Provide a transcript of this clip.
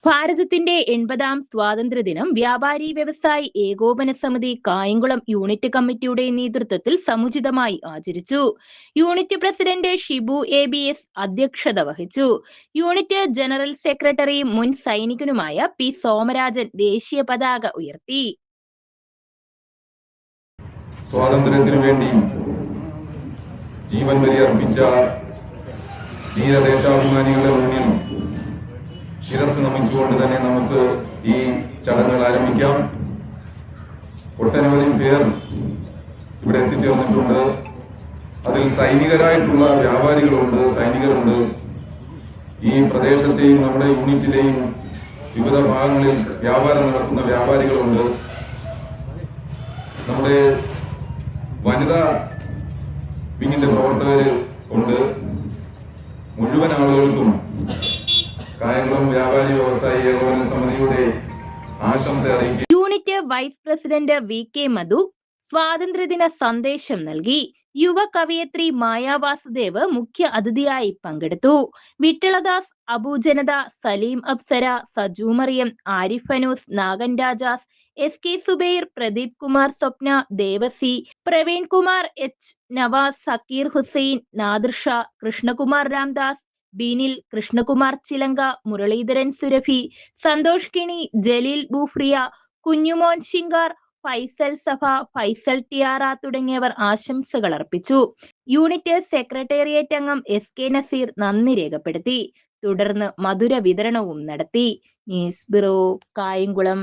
ഭാരതത്തിന്റെ 80ാം സ്വാതന്ത്ര്യദിനം വ്യാപാരി വ്യവസായി ഏകോപന സമിതി കായംകുളം യൂണിറ്റ് കമ്മിറ്റിയുടെ നേതൃത്വത്തിൽ സമുചിതമായി ആചരിച്ചു. യൂണിറ്റ് പ്രസിഡന്റ് ഷിബു ABS അധ്യക്ഷത വഹിച്ചു. യൂണിറ്റ് ജനറൽ സെക്രട്ടറി മുൻ സൈനികനുമായ പി സോമരാജൻ ദേശീയ പതാക ഉയർത്തി. സ്വാതന്ത്ര്യത്തിനു വേണ്ടി ജീവൻ ബലിയർപ്പിച്ച ധീരദേശാഭിമാനികളുടെ മുന്നിൽ ശിരസ് നമിച്ചുകൊണ്ട് തന്നെ നമുക്ക് ഈ ചടങ്ങുകൾ ആരംഭിക്കാം. ഒട്ടനവധി പേർ ഇവിടെ എത്തിച്ചേർന്നിട്ടുണ്ട്. അതിൽ സൈനികരായിട്ടുള്ള വ്യാപാരികളുണ്ട്, സൈനികരുണ്ട്. ഈ പ്രദേശത്തെയും നമ്മുടെ യൂണിറ്റിലെയും വിവിധ ഭാഗങ്ങളിൽ വ്യാപാരം നടത്തുന്ന വ്യാപാരികളുണ്ട്. നമ്മുടെ വനിതാ വിങ്ങിന്റെ പ്രവർത്തകർ ഉണ്ട്. മുഴുവൻ ആളുകൾക്കും കായംകുളം വ്യാപാരി വ്യവസായി ഏകോപന സമിതിയുടെ ആശംസ അറിയിക്കും. യൂണിറ്റ് വൈസ് പ്രസിഡന്റ് VK മധു സ്വാതന്ത്ര്യദിന സന്ദേശം നൽകി. യുവ കവയത്രി മായ വാസുദേവ് മുഖ്യ അതിഥിയായി പങ്കെടുത്തു. വിട്ടളദാസ്, അബുജനത, സലീം അപ്സര, സജു മറിയം, ആരിഫ് അനൂസ്, നാഗൻ രാജാസ്, SK സുബൈർ, പ്രദീപ് കുമാർ സ്വപ്ന, ദേവസി, പ്രവീൺ കുമാർ H, നവാസ്, സക്കീർ ഹുസൈൻ, നാദിർ ഷാ, കൃഷ്ണകുമാർ രാംദാസ്, ബിനിൽ, കൃഷ്ണകുമാർ ചിലങ്ക, മുരളീധരൻ സുരഭി, സന്തോഷ് കിണി, ജലീൽ ബൂഫ്രിയ, കുഞ്ഞുമോൻ ശിങ്കാർ, ഫൈസൽ സഭ, ഫൈസൽ ടിയാറ തുടങ്ങിയവർ ആശംസകൾ അർപ്പിച്ചു. യൂണിറ്റ് സെക്രട്ടേറിയറ്റ് അംഗം SK നസീർ നന്ദി രേഖപ്പെടുത്തി. തുടർന്ന് മധുര വിതരണവും നടത്തി. News bureau, Kayamkulam.